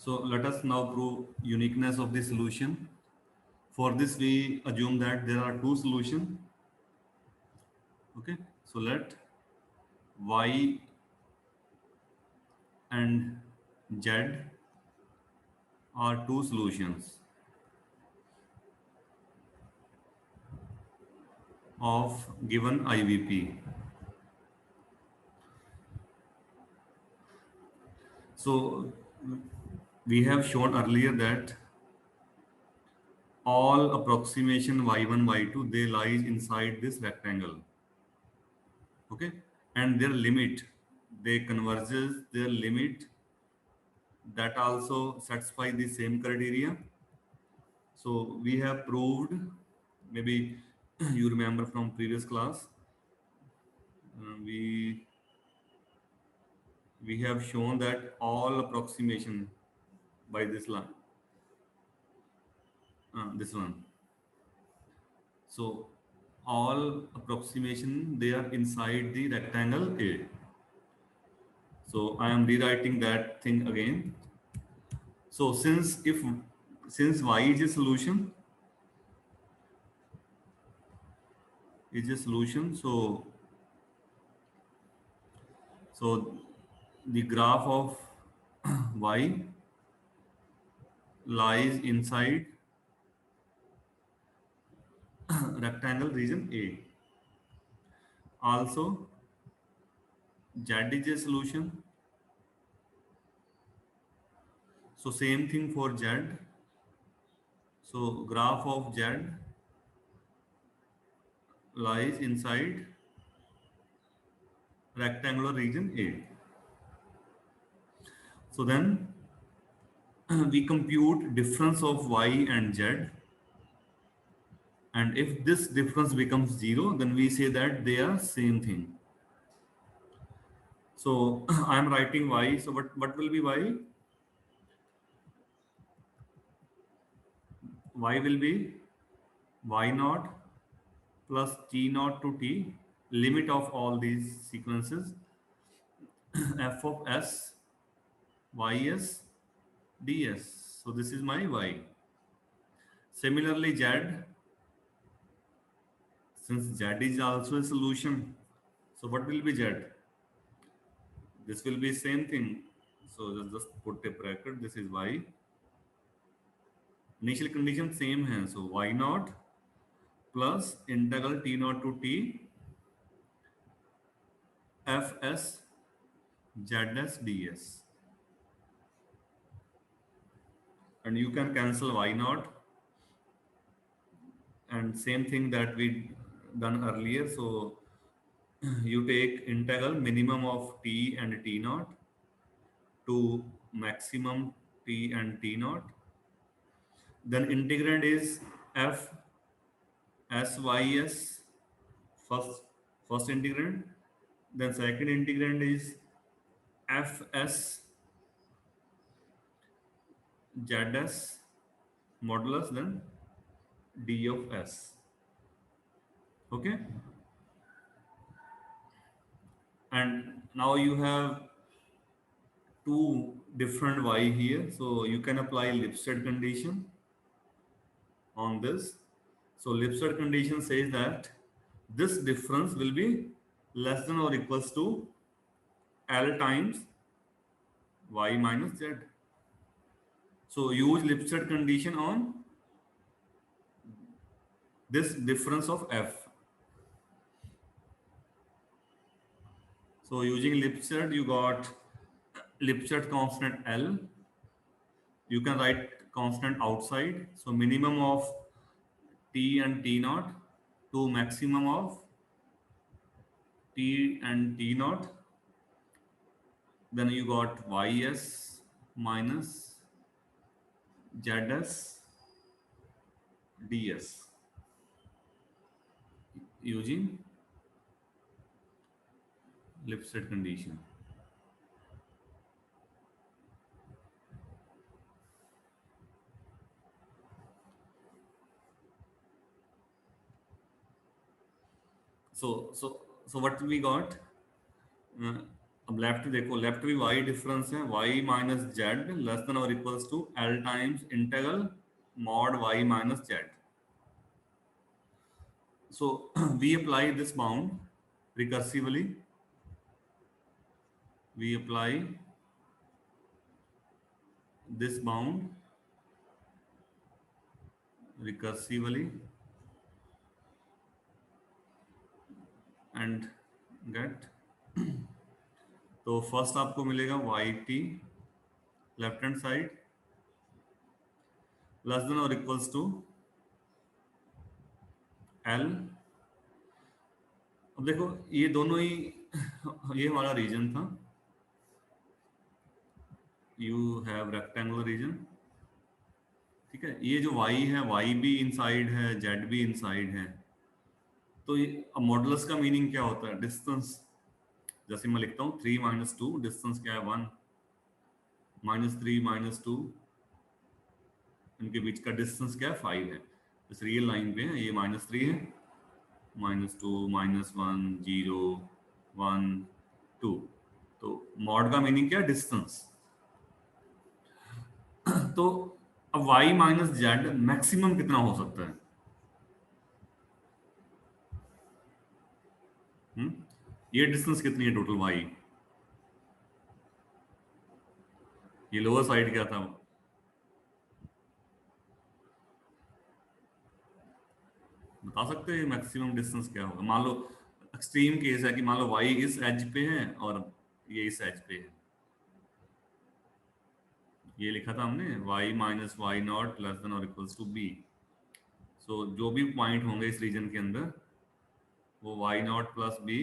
So let us now prove uniqueness of the solution. For this, we assume that there are two solutions. Okay, so let y and z are two solutions of given IVP. So we have shown earlier that all approximation y1, y2, they lies inside this rectangle. Okay, and their limit, they converges their limit that also satisfy the same criteria. So we have proved, maybe you remember from previous class, we have shown that all approximation by this line, this one. So all approximation they are inside the rectangle A. So I am rewriting that thing again. So since y is a solution, so the graph of y lies inside rectangle region A. Also, z is a solution. So same thing for z. So graph of z lies inside rectangular region A. So then we compute difference of y and z, and if this difference becomes zero, then we say that they are same thing. So I am writing y. So what will be y? Y will be y naught plus t naught to t, limit of all these sequences, f of s ys ds. So this is my y. Similarly, z, since z is also a solution, so what will be z? This will be same thing. So just put a bracket. This is y. Initial condition same है. So y naught plus integral t naught to t fs zs ds, and you can cancel y naught, and same thing that we done earlier. So you take integral minimum of t and t naught to maximum t and t naught. Then integrand is f sys, first integrand. Then second integrand is fs zs modulus then d of s. Okay, and now you have two different y here, so you can apply Lipstadt condition on this. So Lipstadt condition says that this difference will be less than or equals to L times y minus z. So use Lipstadt condition on this difference of f. So using Lipstadt, you got Lipstadt constant L. You can write constant outside. So minimum of t and t naught to maximum of t and t naught. Then you got ys minus zs ds using Lipstadt condition. So what we got? अब left देखो, left भी y difference है, y minus Z less than और equals to l times integral mod y minus z. So we apply this bound recursively. We apply this bound recursively and get, तो first आपको मिलेगा y t left hand side less than और equals to l. अब देखो ये दोनों ही ये हमारा रीजन था, यू हैव रेक्टेंगुलर रीजन, ठीक है। ये जो y है, y भी इनसाइड है, z भी इनसाइड है। तो ये अब मॉडुलस का मीनिंग क्या होता है? डिस्टेंस। जैसे मैं लिखता हूँ 3 माइनस 2, डिस्टेंस क्या है 1, माइनस 3 माइनस 2, इनके बीच का डिस्टेंस क्या है 5 है। इस रियल लाइन पे है, ये माइनस 3 है, माइनस 2 माइनस 1 0 1 2। तो मॉड का मीनिंग क्या है? डिस्टेंस। तो अब y माइनस जेड मैक्सिमम कितना हो सकता है? ये डिस्टेंस कितनी है टोटल y? ये लोअर साइड क्या था? बता सकते हैं मैक्सिमम डिस्टेंस क्या होगा? मान लो एक्सट्रीम केस है कि मान लो y इस एज पे है और ये इस एज पे है। ये लिखा था हमने y minus y naught less than और इक्वल्स टू बी। सो जो भी पॉइंट होंगे इस रीजन के अंदर वो y नॉट प्लस बी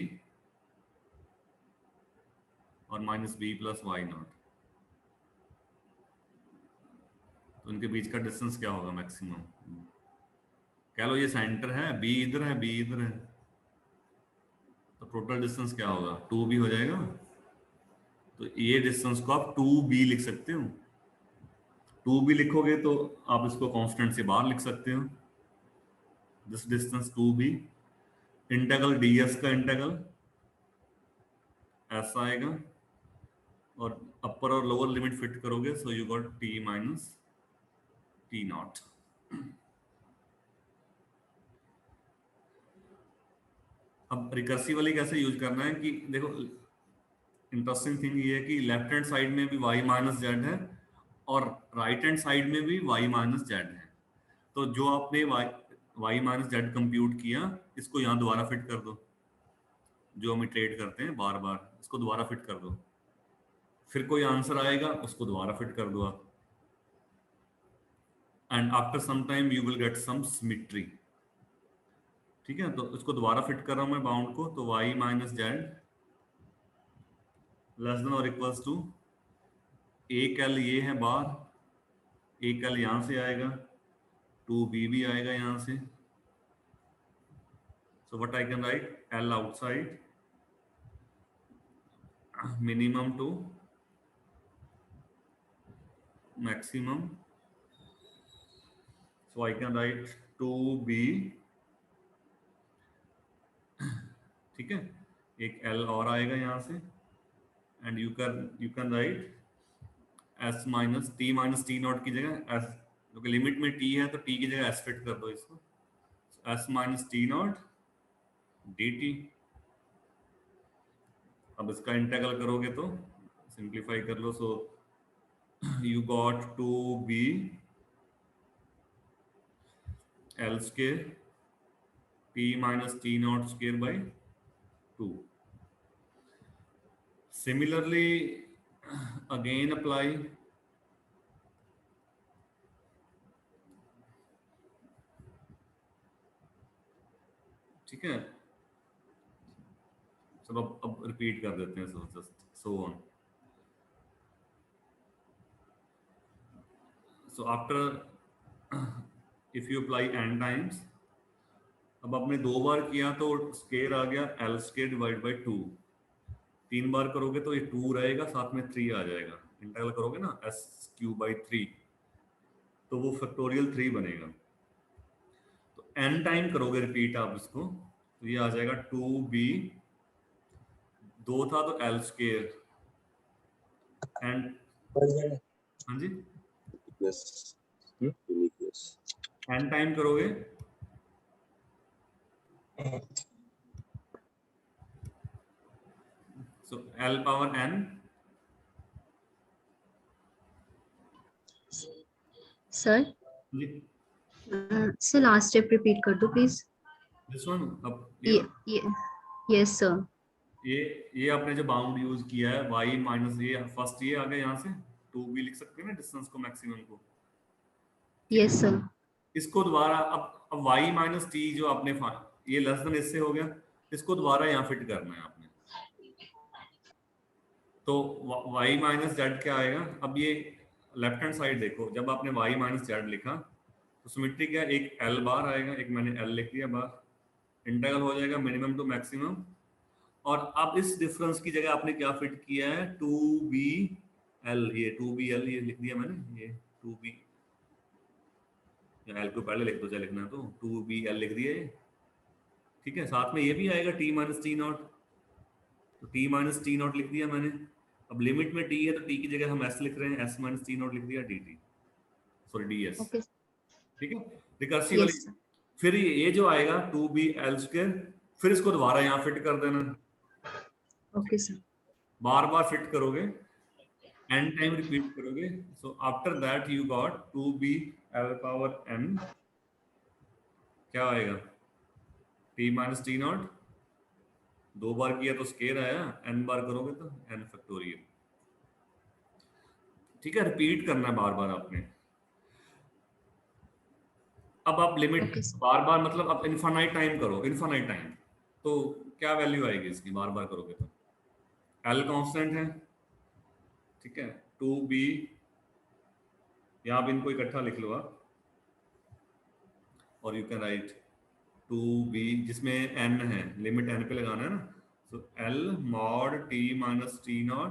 और minus b plus y naught, तो इनके बीच का डिस्टेंस क्या होगा मैक्सिमम? कह लो ये सेंटर है, बी इधर है, बी इधर है, तो टोटल डिस्टेंस क्या होगा? 2b हो जाएगा। तो ये डिस्टेंस को आप 2b लिख सकते हो। 2b लिखोगे तो आप इसको कांस्टेंट से बाहर लिख सकते हो। This distance 2b, integral ds का इंटीग्रल ऐसा आएगा और अपर और लोअर लिमिट फिट करोगे, सो you got t minus T not. अब रिकर्सिवली कैसे यूज करना है कि देखो, इंटरेस्टिंग थिंग ये है कि लेफ्ट हैंड साइड में भी y माइनस जेड है और राइट हैंड साइड में भी y माइनस जेड है। तो जो आपने y माइनस जेड कंप्यूट किया, इसको यहाँ दोबारा फिट कर दो। जो हम इटरेट करते हैं बार बार, इसको दोबारा फिट कर दो, फिर कोई आंसर आएगा, उसको दोबारा फिट कर दो आप, and after some time you will get some symmetry. ठीक है, तो इसको दोबारा फिट कर रहा हूं मैं बाउंड को, तो y minus Z less than और इक्वल्स टू, एक एल ये है बाहर, एक एल यहां से आएगा, 2b भी आएगा यहां से। So what I can write, l outside minimum to maximum, so I can write 2b, ठीक है, एक एल और आएगा यहां से, and you can write s minus T naught की जगह एस, क्योंकि लिमिट में टी है तो टी की जगह एस फिट कर दो इसको, S minus T not D T. अब इसका इंटीग्रल करोगे तो सिंप्लीफाई कर लो, so you got to be L square T minus T not square by 2। Similarly again apply, ठीक है। चलो अब रिपीट कर देते हैं, so just so on. So after if you apply n times, अब आपने 2 बार किया तो स्केयर आ गया एल स्केयर डिवाइड बाई 2, 3 बार करोगे तो ये 2 रहेगा, साथ में 3 आ जाएगा, इंटीग्रल करोगे ना एस क्यू बाई 3, तो वो फैक्टोरियल 3 बनेगा। तो n टाइम करोगे रिपीट आप इसको, तो ये आ जाएगा 2b 2 था तो एल स्क्वायर एंड हाँ जी एन टाइम करोगे so L power N sir जी सर लास्ट स्टेप रिपीट कर दो प्लीज। दिस वन अब यस सर। ये आपने जो बाउंड यूज किया है y माइनस ये फर्स्ट ये आ गया यहाँ से 2b लिख सकते हैं ना डिस्टेंस को मैक्सिमम को ठीक है यस सर। इसको दोबारा अब y माइनस टी जो आपने ये लेस देन इससे हो गया इसको दोबारा यहाँ फिट करना है आपने तो y माइनस जेड क्या आएगा अब ये लेफ्ट हैंड साइड देखो जब आपने y माइनस जेड लिखा तो सिमेट्री क्या एक l बार आएगा एक मैंने l लिख दिया बार इंटीग्रल हो जाएगा मिनिमम टू मैक्सिमम और अब इस डिफरेंस की जगह आपने क्या फिट किया है 2bl ये 2bl ये लिख दिया मैंने ये 2b या l को पहले लिख दो चाहे लिखना है तो 2bl लिख दिया ये ठीक है साथ में ये भी आएगा t माइनस टी नॉट तो t माइनस टी नॉट लिख दिया मैंने अब लिमिट में t है तो t की जगह हम s लिख रहे हैं s माइनस टी नॉट लिख दिया dt सॉरी ds ओके। ठीक है रिकर्सिव वाली यस सर। फिर ये जो आएगा 2bl स्क्वायर फिर इसको दोबारा यहाँ फिट कर देना ओके सर। बार बार फिट करोगे n टाइम रिपीट करोगे so after that you got 2bl power n क्या आएगा t माइनस टी नॉट 2 बार किया तो स्केयर आया n बार करोगे तो n फैक्टोरियल ठीक है रिपीट करना है बार बार आपने अब आप लिमिट ओके सर। बार बार मतलब अब इनफाइनाइट टाइम करो इनफाइनाइट टाइम तो क्या वैल्यू आएगी इसकी बार बार करोगे तो l कांस्टेंट है ठीक है 2b यहाँ भी इनको इकट्ठा लिख लो आप और यू कैन राइट 2b जिसमें n है लिमिट n पे लगाना है ना तो l mod t minus T not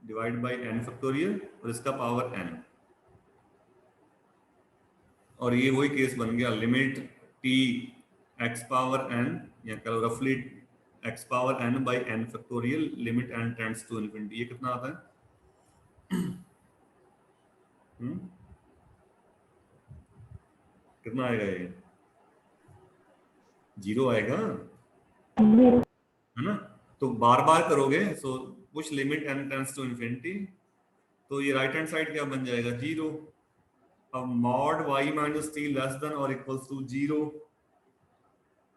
divide by n factorial और इसका पावर n और ये वही केस बन गया limit t x power n या करो रफली x power n by n factorial limit n tends to infinity ये कितना आता है कितना आएगा ये 0 आएगा है ना तो बार बार करोगे so push limit n tends to infinity तो ये राइट हैंड साइड क्या बन जाएगा 0 अब mod y minus T less than और इक्वल्स टू 0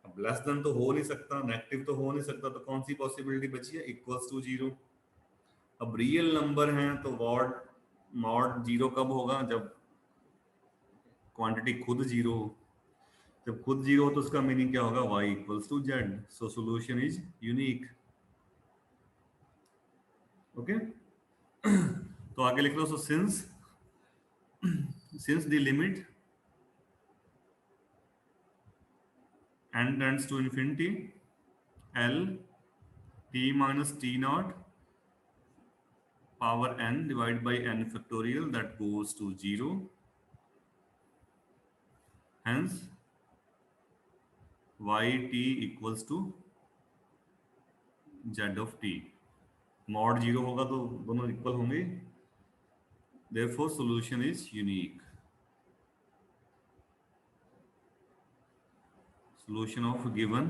अब लेस देन तो हो नहीं सकता नेगेटिव तो हो नहीं सकता तो कौन सी पॉसिबिलिटी बची है इक्वल्स टू 0 अब रियल नंबर हैं तो वॉड मॉड 0 कब होगा जब क्वांटिटी खुद 0 हो जब खुद 0 हो तो उसका मीनिंग क्या होगा y इक्वल्स टू z so solution is unique okay तो आगे लिख लो so since the limit n tends to infinity l t minus t naught power n divided by n factorial that goes to 0 hence yt equals to z of t mod 0 होगा तो दोनों equal होंगे therefore solution is unique solution of given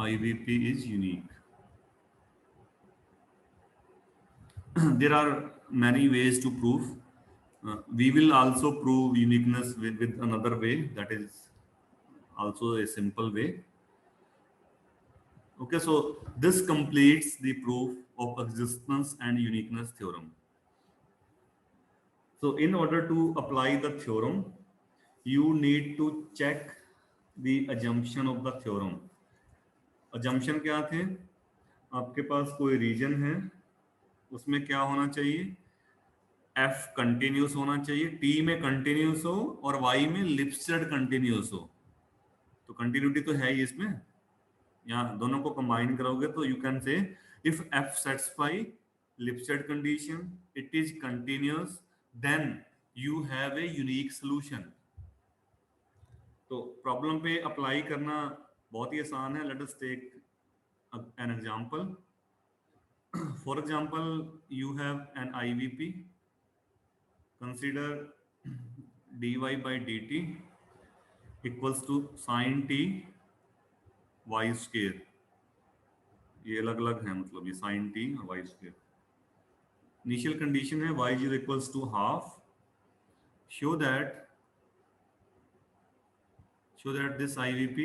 IVP is unique there are many ways to prove we will also prove uniqueness with another way that is also a simple way okay so this completes the proof of existence and uniqueness theorem so in order to apply the theorem you need to check the assumption of the theorem assumption क्या थे आपके पास कोई reason है उसमें क्या होना चाहिए f continuous होना चाहिए t में कंटिन्यूस हो और y में लिपस्टेड कंटिन्यूस हो तो कंटिन्यूटी तो है ही इसमें यहाँ दोनों को कंबाइन करोगे तो you can say if f satisfy Lipschitz condition it is continuous then you have a unique solution तो प्रॉब्लम पे अप्लाई करना बहुत ही आसान है. Let us take an example. For example, you have an IVP. Consider dy by dt equals to sin t y square. ये अलग अलग है, मतलब ये sin t और y square. इनिशियल कंडीशन है y0 equals to half. Show that this IVP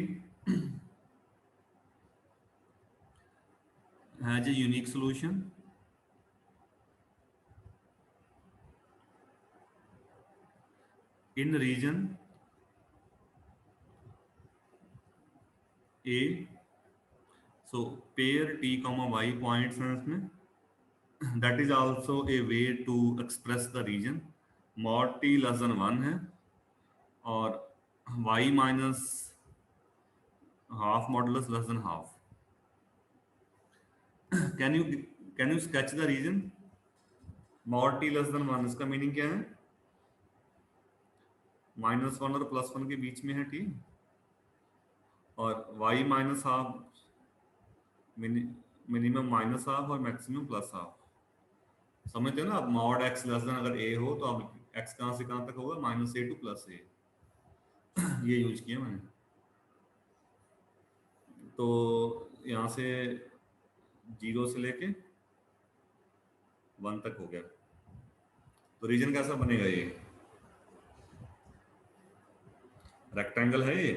has a unique solution in region A. So pair t comma y points हैं इसमें. That is also a way to express the region. Mod t less than 1 है और y minus half modulus less than half. Can you sketch the region? Mod t less than 1 इसका meaning क्या है? -1 और +1 के बीच में है t, और y minus half minimum -half और मैक्सिमम +हाफ. समझते हो ना आप? मॉड x लेस देन अगर a हो तो अब x कहाँ से कहाँ तक होगा? -a to +a. ये यूज किया मैंने. तो यहाँ से 0 से लेके 1 तक हो गया. तो रीजन कैसा बनेगा? ये रेक्टेंगल है. ये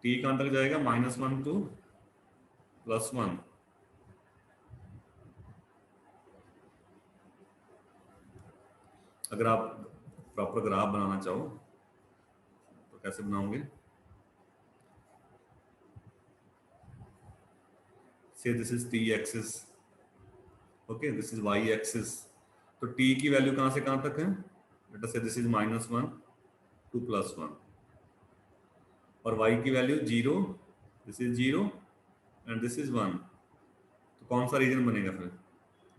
t कहाँ तक जाएगा? -1 to +1. अगर आप प्रॉपर ग्राफ बनाना चाहो तो कैसे बनाओगे? से this is t axis, okay, this is y axis. तो t की वैल्यू कहाँ से कहाँ तक है? लेट अस से दिस इज -1 to +1, और y की value 0, this is 0 and this is 1. तो कौन सा रीजन बनेगा फिर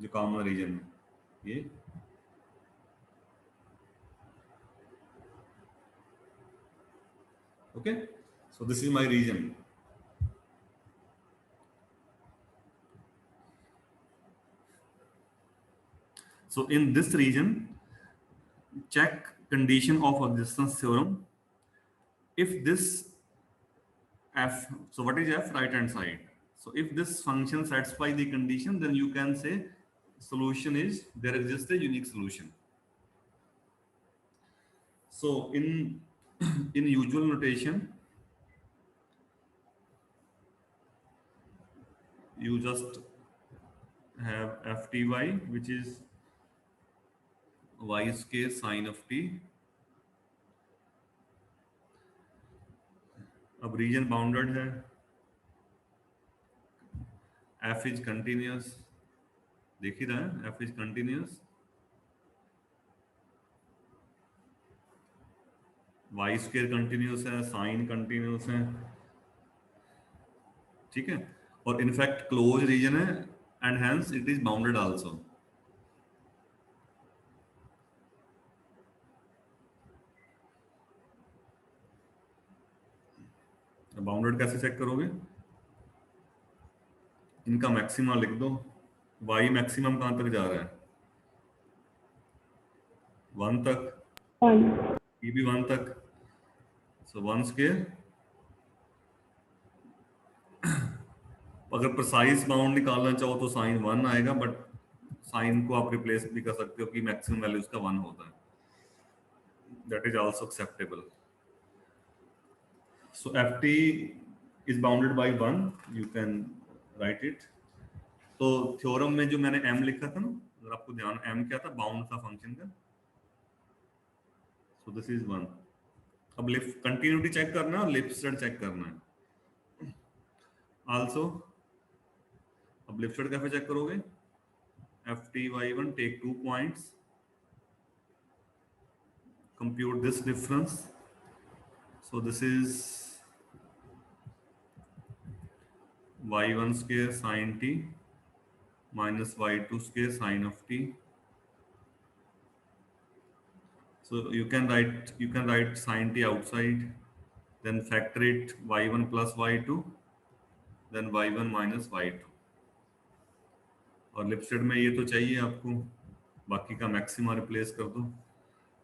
जो कॉमन रीजन है? ये. Okay, so this is my region. So in this region, check condition of existence theorem. If this f, so what is f? Right hand side. So if this function satisfies the condition, then you can say solution is, there exists a unique solution. So in usual notation, you just have fty, which is y square sine of t. अब region bounded है, f is continuous. देख ही रहा है, f is continuous. Y square continuous है, sine continuous है. ठीक है, और इनफैक्ट क्लोज रीजन है and hence it is bounded also. Bounded कैसे चेक करोगे? इनका मैक्सिमा लिख दो. y मैक्सिमम कहां तक जा रहा है? 1 तक. 1. ये भी 1 तक. सो 1 स्क्वायर. अगर प्रिसाइज बाउंड निकालना चाहो तो साइन 1 आएगा, बट साइन को आप रिप्लेस भी कर सकते हो कि मैक्सिमम वैल्यू उसका 1 होता है. That is also acceptable. So ft is bounded by 1. You can write it. तो थ्योरम में जो मैंने m लिखा था ना, अगर आपको ध्यान, m क्या था? बाउंड था फंक्शन का. So this is 1. अब लिफ्ट कंटिन्यूटी चेक करना है और लिफ्ट स्टेट चेक करना है आल्सो. अब लिफ्ट स्टेट कैसे चेक करोगे? ft(y1) take 2 points, compute this difference. So this is y1 square sin t minus y2 square sin of t. So you can write sin t outside, then factor it y1 plus y2, then y1 minus y2. और लिपस्टेड में ये तो चाहिए आपको, बाकी का maxima replace कर दो।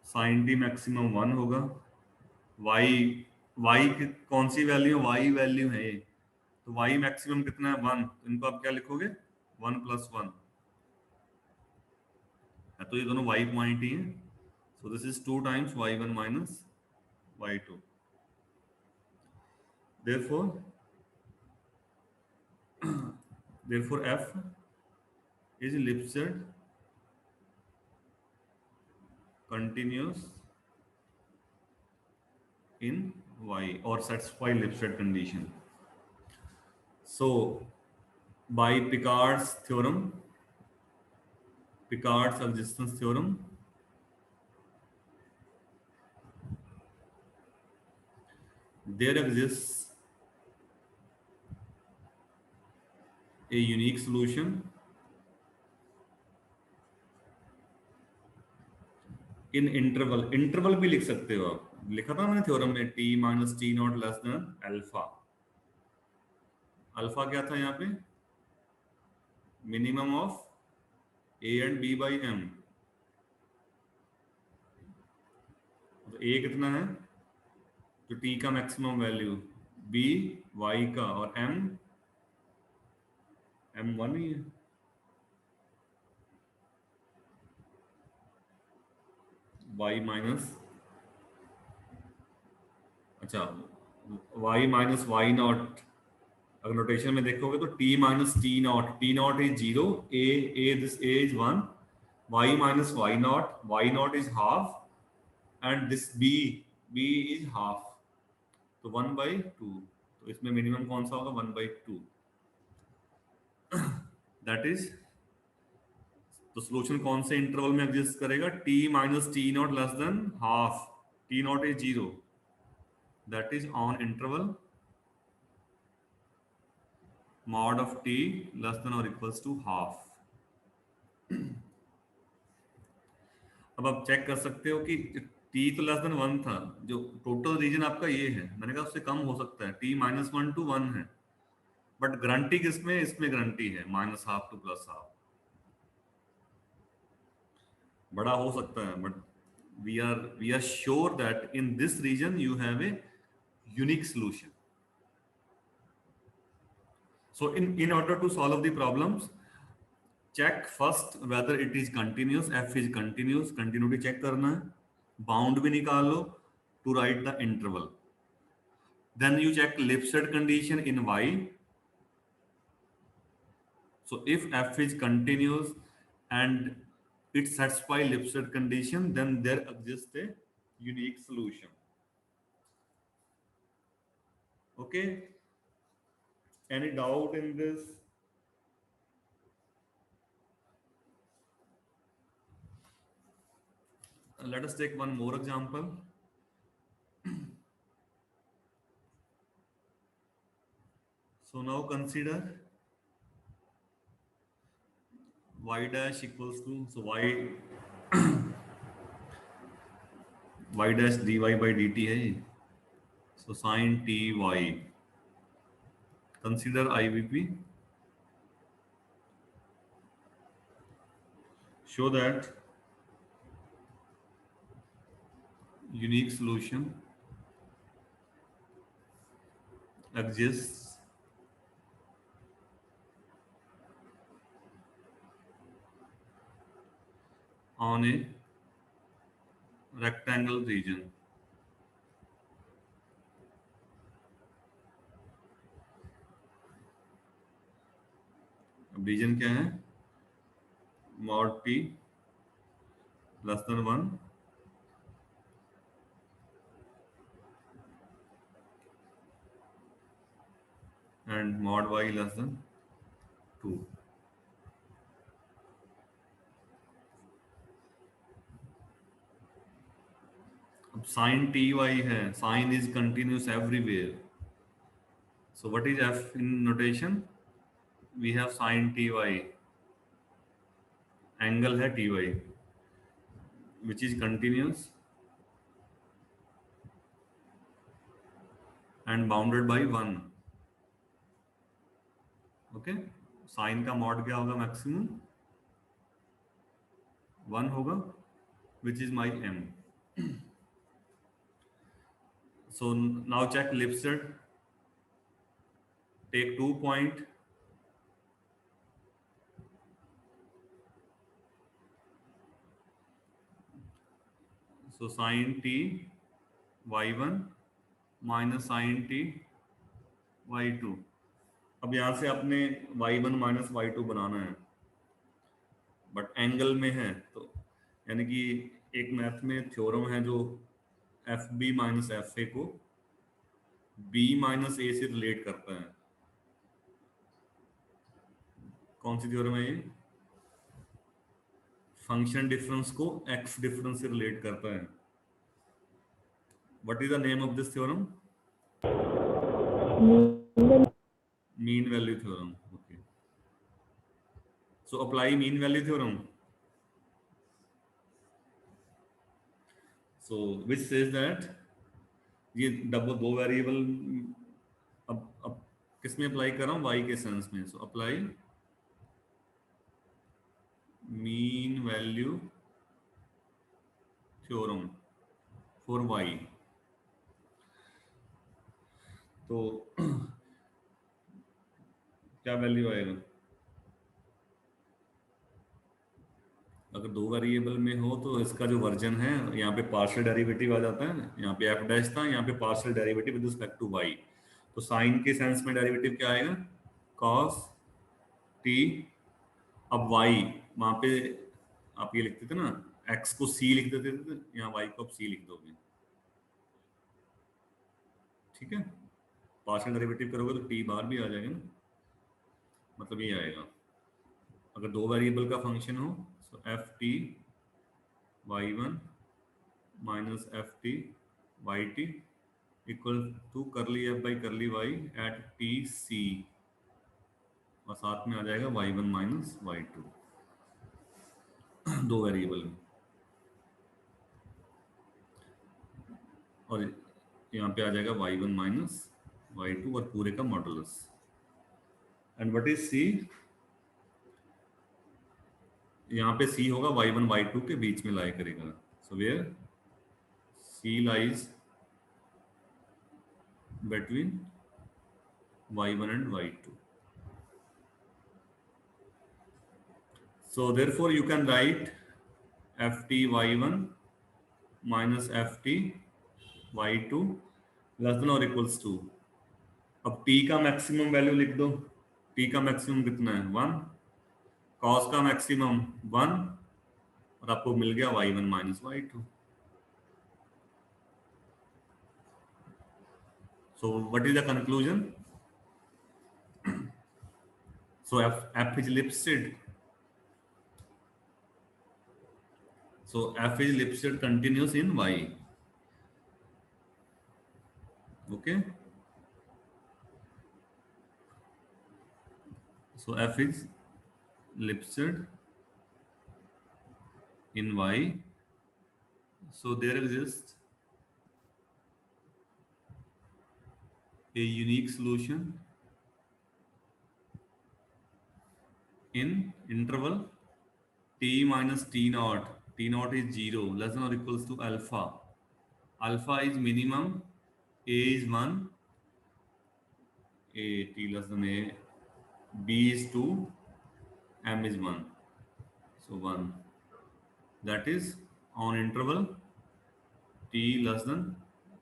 साइन टी मैक्सिमम 1 होगा, वाई वाई कौन सी वैल्यू, वाई वैल्यू है ये, तो वाई मैक्सिमम कितना है 1, तो इनको आप क्या लिखोगे 1 प्लस 1 है, तो ये दोनों वाई पॉइंट ही हैं, सो this is 2 times y1 minus y2। therefore therefore f is Lipset continuous in y or satisfy Lipset condition. So by Picard's existence theorem, there exists a unique solution in interval भी लिख सकते हो आप, लिखा था मैंने theorem में, t minus T naught less then alpha. Alpha क्या था यहाँ पे, minimum of a and b by m। तो a कितना है, तो t का मैक्सिमम वैल्यू, b y का, और m 1 ही है। y माइनस, अच्छा y माइनस वाई नॉट, अगर नोटेशन में देखोगे तो t minus T naught is 0, a this a is 1, y minus y naught is half, and this b is half, तो 1/2। तो इसमें मिनिमम कौन सा होगा, 1/2, दैट इज, तो सोल्यूशन कौन से इंटरवल में एग्जिस्ट करेगा, t minus T naught less than half, T naught is 0, that is on interval mod of t less than or equals to half। अब आप चेक कर सकते हो कि t तो लेस देन 1 था, जो टोटल रीजन आपका ये है, मैंने कहा उससे कम हो सकता है, t माइनस 1 टू 1 है, बट गारंटी किसमें, इसमें गारंटी है minus half to plus half, बड़ा हो सकता है, but we are sure that in this region you have a unique solution। So in order to solve the problems, check first whether it is continuous, f is continuous, continuity check करना है, bound भी निकालो to write the interval, then you check Lipset condition in y। So if f is continuous and it satisfies Lipset condition, then there exists a unique solution। Okay, any doubt in this? Let us take one more example। So now consider y dash equals to, so y dash dy by dt है, so sin t y, consider IVP, show that unique solution exists on a rectangle region। अब reason क्या है, mod t less than 1 and mod y less than 2। अब sin ty है, sin is continuous everywhere, so what is f in notation, we have sin ty, angle है ty which is continuous, and bounded by 1. Okay, sine का mod क्या होगा? Maximum 1 होगा, which is my m. So now check Lipset. Take 2 point. So sin t y1 minus sin t y2. अब यहाँ से आपने y1 minus y2 बनाना है, but angle में है, तो यानी कि एक मैथ में थ्योरम है जो f b minus f a को बी माइनस ए से रिलेट करता है। कौन सी थ्योरम है ये? फंक्शन डिफरेंस को एक्स डिफरेंस से रिलेट करता है। What is the name of this theorem? Mean value theorem. Okay, so apply mean value theorem. So which says that ये डबल दो वेरिएबल, अब किस में अप्लाई कर रहा हूँ? y के सेंस में। So apply mean value theorem for y। तो क्या वैल्यू आएगा? अगर दो वेरिएबल में हो तो इसका जो वर्जन है, यहाँ पे पार्शियल डेरिवेटिव आ जाता है, यहाँ पे एफ डैश था, यहाँ पे partial derivative with respect to y. तो साइन के सेंस में डेरिवेटिव क्या आएगा? Cos T. अब वाई वहां पे आप ये लिखते थे ना, एक्स को सी लिख देते थे, यहाँ वाई को आप सी लिख दोगे। ठीक है, पार्शियल डेरिवेटिव करोगे तो टी बाहर भी आ जाएगा ना, मतलब ये आएगा। अगर दो वेरिएबल का फंक्शन हो, so F T Y one minus F T Y T equal to curly F by curly Y at T C, और साथ में आ जाएगा Y one minus Y two, दो वेरिएबल में। और यहाँ पे आ जाएगा वाई वन माइनस वाई टू और पूरे का modulus. And what is C? यहाँ पे सी होगा वाई वन वाई टू के बीच में लाई करेगा। So where c lies between y1 and y2. So therefore you can write ft y1 minus ft y2 less than or equals to, अब t का maximum value लिख दो। t का maximum कितना है? 1। cos का मैक्सिमम 1, और आपको मिल गया y1 minus y2। So what is the conclusion? So f is Lipschitz. So f is Lipschitz continuous in y. Okay. So f is Lipschitz in y. So there exists a unique solution in interval t minus t naught. T naught is 0 less than or equals to alpha. Alpha is minimum, a is 1, a t less than a, b is 2, m is 1. So 1. That is on interval t less than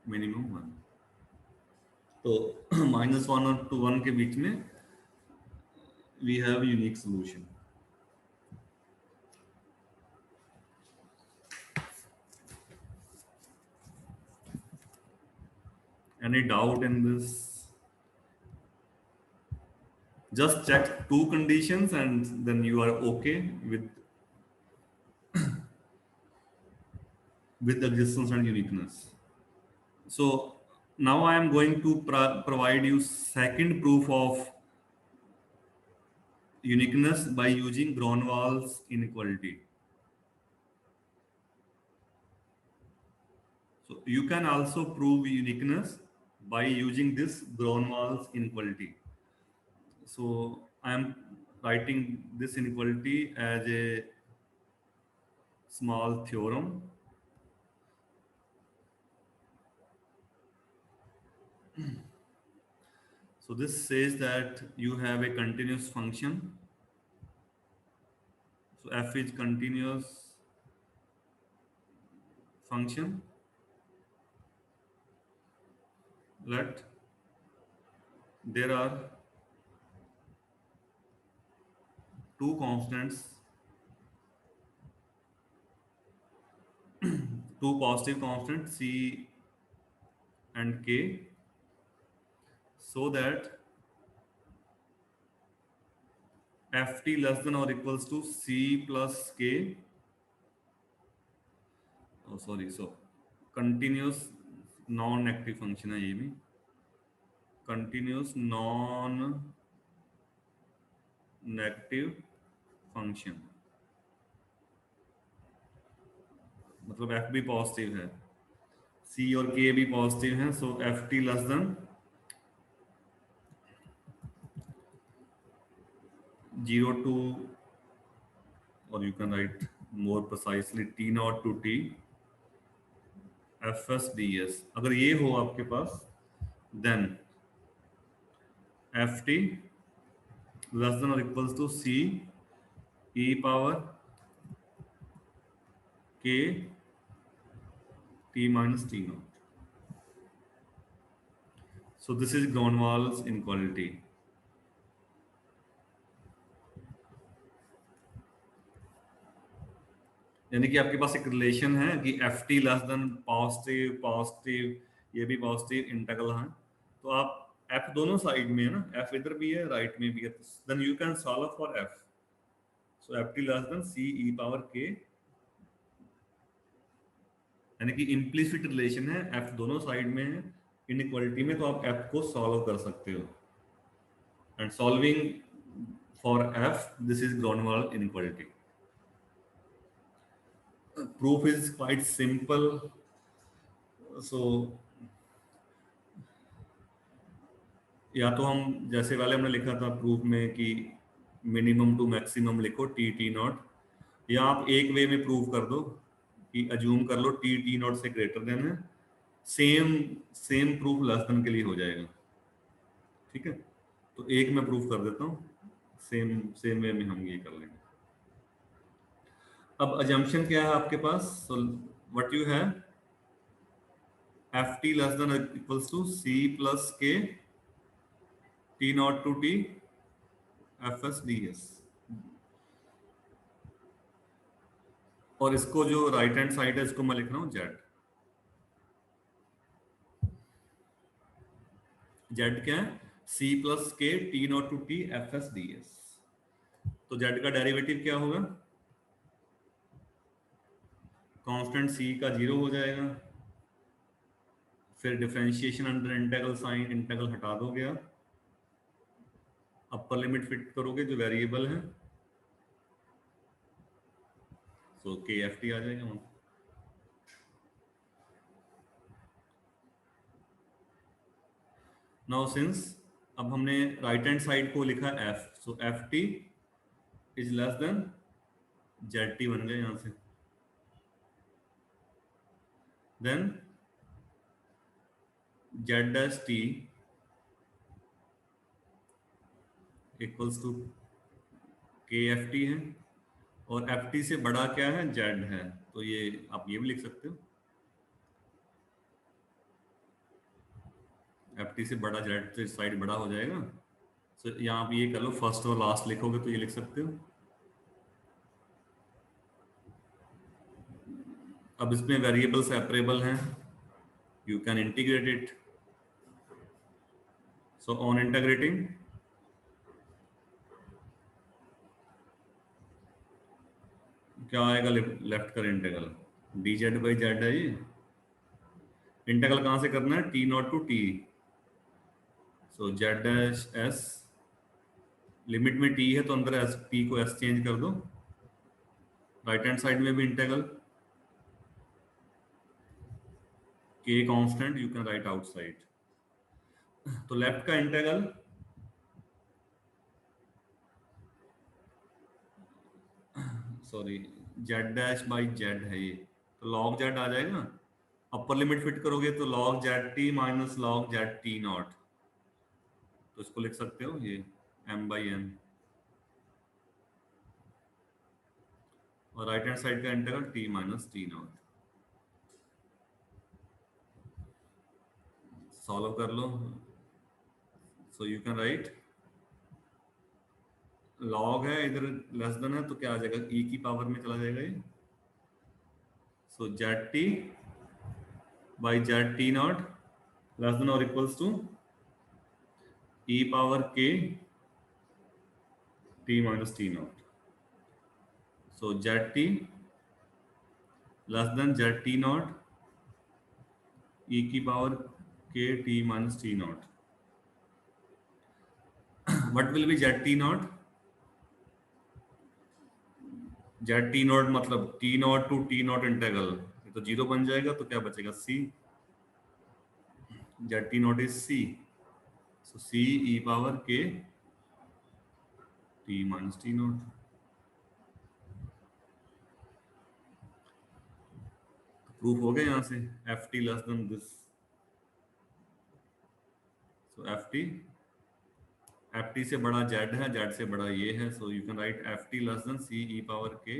minimum 1. तो -1 और 1 के बीच में we have unique solution. Any doubt in this? Just check two conditions and then you are okay with the existence and uniqueness. So now I am going to provide you second proof of uniqueness by using Gronwall's inequality. So you can also prove uniqueness by using this Gronwall's inequality. So I am writing this inequality as a small theorem. So this says that you have a continuous function. So f is continuous function. Let there are two constants, two positive constants c and k, so that ft less than or equals to c plus k. Oh sorry, so continuous non negative function है ये भी, continuous non negative function, मतलब F भी positive है, C और K भी positive हैं, so F T less than 0 to, or you can write more precisely t naught to t fs ds. अगर ये हो आपके पास, then ft less than or equals to c e power k t minus t naught. So this is Gronwall's inequality. यानी कि आपके पास एक relation है कि F T less then positive positive, ये भी पॉजिटिव इंटीग्रल है, तो आप एफ दोनों साइड में है ना, एफ इधर भी है राइट में भी है, then you can solve for f. So F T less than C E power k, यानी कि इम्प्लिसिट रिलेशन है, एफ दोनों साइड में है इनइक्वालिटी में, तो आप एफ को सॉल्व कर सकते हो. And solving for F, this is Gronwall inequality. Proof is quite simple. So या तो हम जैसे पहले हमने लिखा था प्रूफ में कि मिनिमम टू मैक्सिमम लिखो टी टी नॉट, या आप एक वे में प्रूव कर दो कि अज्यूम कर लो टी टी नॉट से ग्रेटर देन है, same same proof less than के लिए हो जाएगा. ठीक है, तो एक मैं प्रूफ कर देता हूँ, सेम सेम वे में हम ये कर लेंगे. अब अजम्पशन क्या है आपके पास? So what you have, F T less than equals to C plus के T naught to T F S D S. और इसको जो राइट हैंड साइड है इसको मैं लिख रहा हूं जेड. जेड क्या है? सी प्लस के T naught to T F S D s. तो जेड का डेरिवेटिव क्या होगा? कांस्टेंट सी का 0 हो जाएगा, फिर differentiation under integral sign, integral हटा दोगे आप, अपर लिमिट फिट करोगे जो वेरिएबल है, सो के एफ टी आ जाएगा वहां. नाउ सिंस अब हमने राइट हैंड साइड को लिखा f, so F t is less than Z t बन गए यहां से. Then z dash t equals to k f t है, और एफ टी से बड़ा क्या है? जेड है, तो ये आप ये भी लिख सकते हो, एफ टी से बड़ा जेड से साइड बड़ा हो जाएगा. सो यहाँ आप ये कर लो, फर्स्ट और लास्ट लिखोगे तो ये लिख सकते हो. अब इसमें वेरिएबल सेपरेबल हैं, you can integrate it. So on integrating क्या आएगा? लेफ्ट का integral d z by z है ये. इंटीग्रल कहां से करना है? T naught to t, so z dash s, limit में टी है तो अंदर एस, टी को एस चेंज कर दो. राइट हैंड साइड में भी इंटीग्रल के constant you can write outside. तो लेफ्ट का integral sorry z dash by z है ये, तो लॉग जेड आ जाएगा। अपर लिमिट फिट करोगे तो log Z T minus log Z T naught, तो इसको लिख सकते हो ये m बाई एन, और राइट हैंड साइड का integral T minus T naught. Solve कर लो। So you can write log है इधर लेस देन है तो क्या आ जाएगा, e की पावर में चला जाएगा ये। So Z T by Z T naught less than और equals to e power k t minus t naught. So zt less than zt naught e की power k t minus t naught. What will be zt naught? zt naught मतलब t naught to t naught integral, ये तो zero बन जाएगा, तो क्या बचेगा c, zt naught is c, so c e power k t minus t naught. Proof हो गया यहाँ से F T less than this, so F T से बड़ा जेड है, जेड से बड़ा ये है, so you can write F T less than C E power K.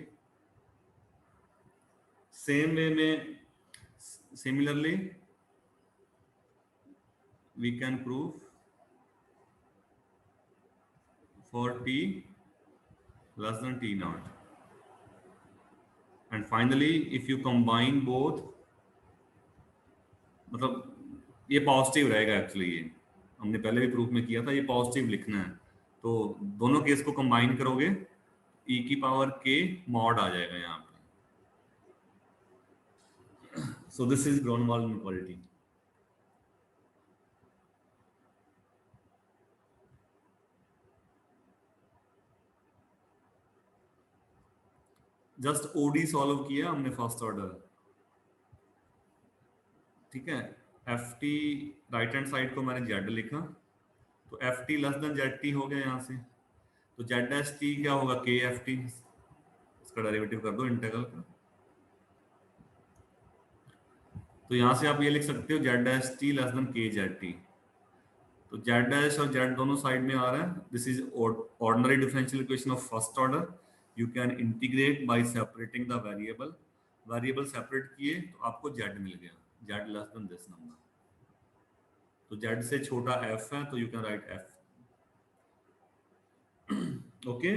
Same way में similarly we can prove for T less than T naught, and finally if you combine both, मतलब ये positive रहेगा actually, ये हमने पहले भी proof में किया था, ये पॉजिटिव लिखना है, तो दोनों केस को कंबाइन करोगे e की पावर k मॉड आ जाएगा यहाँ पे। So this is Gronwall inequality. Just ODE solve किया हमने फर्स्ट ऑर्डर, ठीक है। F T right hand side को मैंने जेड लिखा, तो F T less than Z T हो गया यहाँ से, तो जेड डैश टी क्या होगा के एफ टी, इसका डेरिवेटिव कर दो इंटीग्रल का, तो यहाँ से आप ये लिख सकते हो Z dash T less then के जेड टी, तो जेड डैश और जेड दोनों साइड में आ रहा है, this is ordinary differential equation of first order, you can integrate bye separating the variable, variable separate किए तो आपको जेड मिल गया, Z less than this number, तो जेड से छोटा एफ है तो you can write F, okay.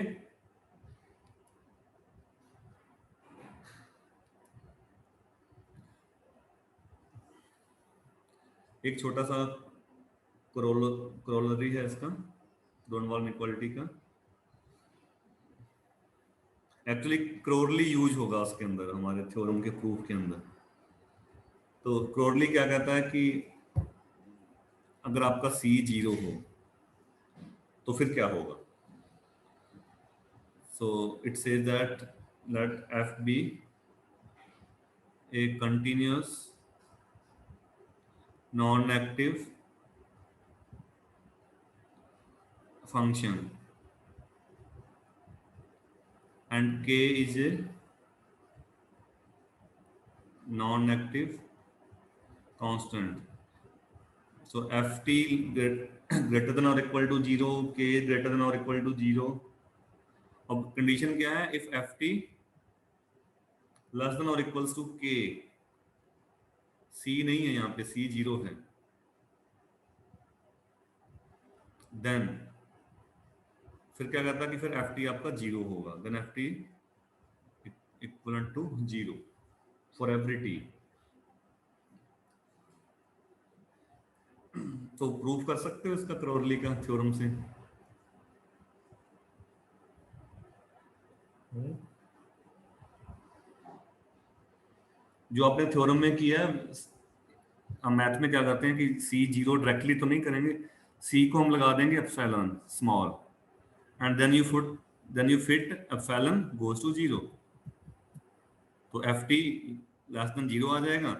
एक छोटा सा क्रोलरी है इसका, ग्रोनवाल इनइक्वालिटी का, एक्चुअली क्रोरली यूज होगा उसके अंदर, हमारे थ्योरम के प्रूफ के अंदर। तो क्रोरली क्या कहता है कि अगर आपका सी जीरो हो तो फिर क्या होगा, so it says that let f be a continuous non active function and k is a non-active constant, so ft greater than or equal to 0, k greater than or equal to 0। अब condition क्या है, if ft less than or equals to k, c नहीं है यहाँ पे, c 0 है, then फिर क्या कहता है कि फिर ft आपका 0 होगा, then ft equivalent to 0 for every t। तो प्रूफ कर सकते हो इसका क्रोरली का थ्योरम से, जो आपने थ्योरम में किया है। हम मैथ में क्या करते हैं कि सी जीरो डायरेक्टली तो नहीं करेंगे, सी को हम लगा देंगे epsilon small, and then you fit epsilon goes to 0, तो एफ टी लेस देन 0 आ जाएगा।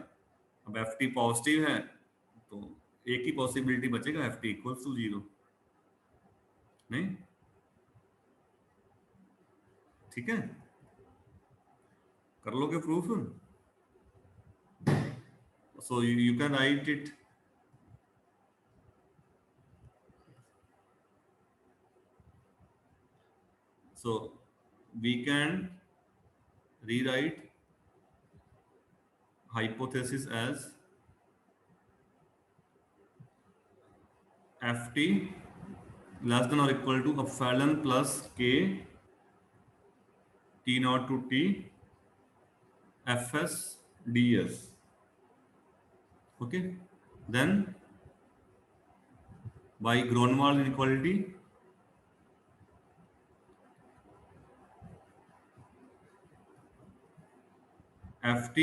अब एफ टी पॉजिटिव है तो एक ही पॉसिबिलिटी बचेगा, एफ टी इक्वल्स टू 0। नहीं, ठीक है, कर लोगे proof? So you can write it. So we can rewrite hypothesis as ft less than or equal to epsilon plus k t naught to t fs ds. Okay, then by Gronwall inequality ft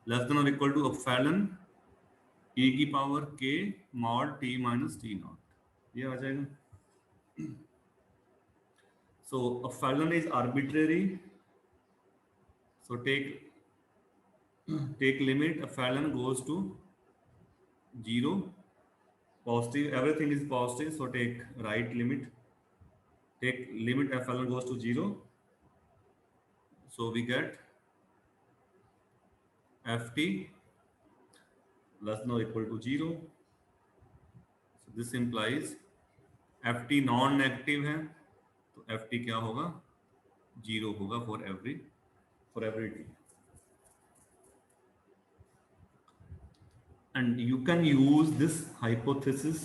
less than or equal to epsilon e की power k mod t minus t naught, ये आ जाएगा। So epsilon is arbitrary, so take limit epsilon goes to 0, positive, everything is positive, so take right limit, take limit epsilon goes to 0, so we get ft less than or equal to 0, so this implies ft non negative है, तो ft क्या होगा, 0 होगा for every t, and you can use this hypothesis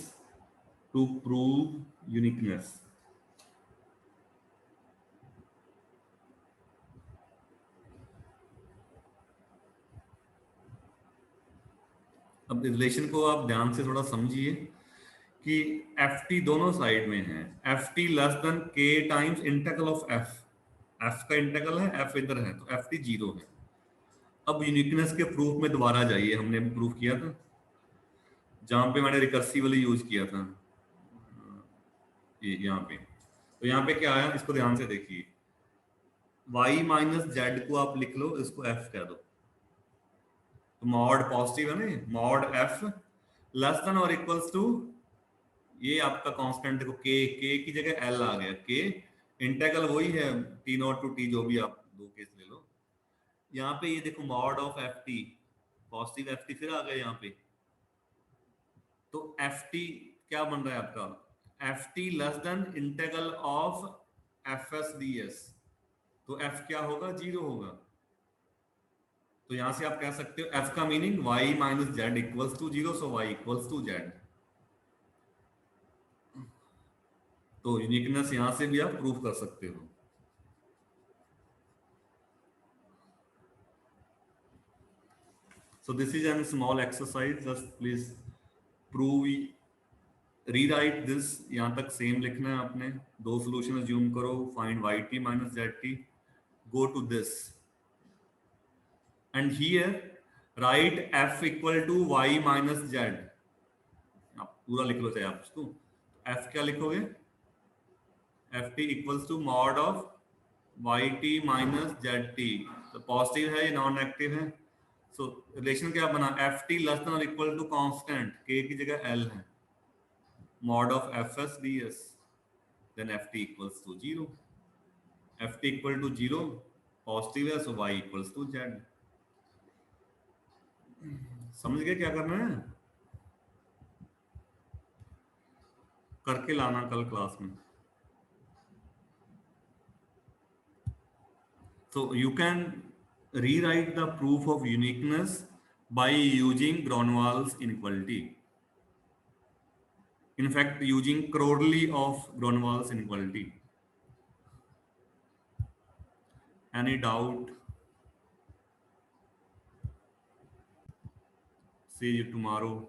to prove uniqueness. अब relation को आप ध्यान से थोड़ा समझिए कि एफ टी दोनों साइड में है, एफ टी लेस देन के times integral of F, F का इंटीग्रल है, एफ इधर है, तो एफ टी 0 है। अब यूनिकनेस के प्रूफ में दोबारा जाइए, हमने प्रूफ किया था जहां पे मैंने रिकर्सिवली यूज किया था, ये यहाँ पे, तो यहाँ पे क्या आया, इसको ध्यान से देखिए, y माइनस जेड को आप लिख लो, इसको f कह दो, तो मॉड पॉजिटिव है ना, मॉड f लेस देन और इक्वल्स टू, ये आपका कांस्टेंट देखो k की जगह l आ गया, k इंटीग्रल वही है t नॉट टू t, जो भी आप दो केस ले लो, यहाँ पे ये देखो mod of F T, positive F T फिर आ गया यहाँ पे, तो एफ टी क्या बन रहा है आपका, F T less then integral of F S D s, तो f क्या होगा, 0 होगा। तो यहां से आप कह सकते हो f का meaning y minus Z equals to 0, so y equals to Z. तो यूनिकनेस यहां से भी आप प्रूव कर सकते हो। So this is a small exercise, just please prove, rewrite this, यहाँ तक सेम लिखना है आपने, दो सॉल्यूशन अज्यूम करो, find yt minus zt, go to this and here write f equal to y minus z, आप पूरा लिख लो चाहे आप इसको, f क्या लिखोगे, F T equals to mod of Y T minus Z T, तो पॉजिटिव है, ये नॉन नेगेटिव है, सो रिलेशन क्या बना, एफ टी लेस देन और इक्वल टू कांस्टेंट के की जगह एल है, mod of F S D S, then F T equals to 0, F T equal to 0 positive है, so Y equals to Z. समझ गए क्या करना है, करके लाना कल क्लास में। So you can rewrite the proof of uniqueness by using Gronwall's inequality. In fact, using Crodley of Gronwall's inequality. Any doubt? See you tomorrow.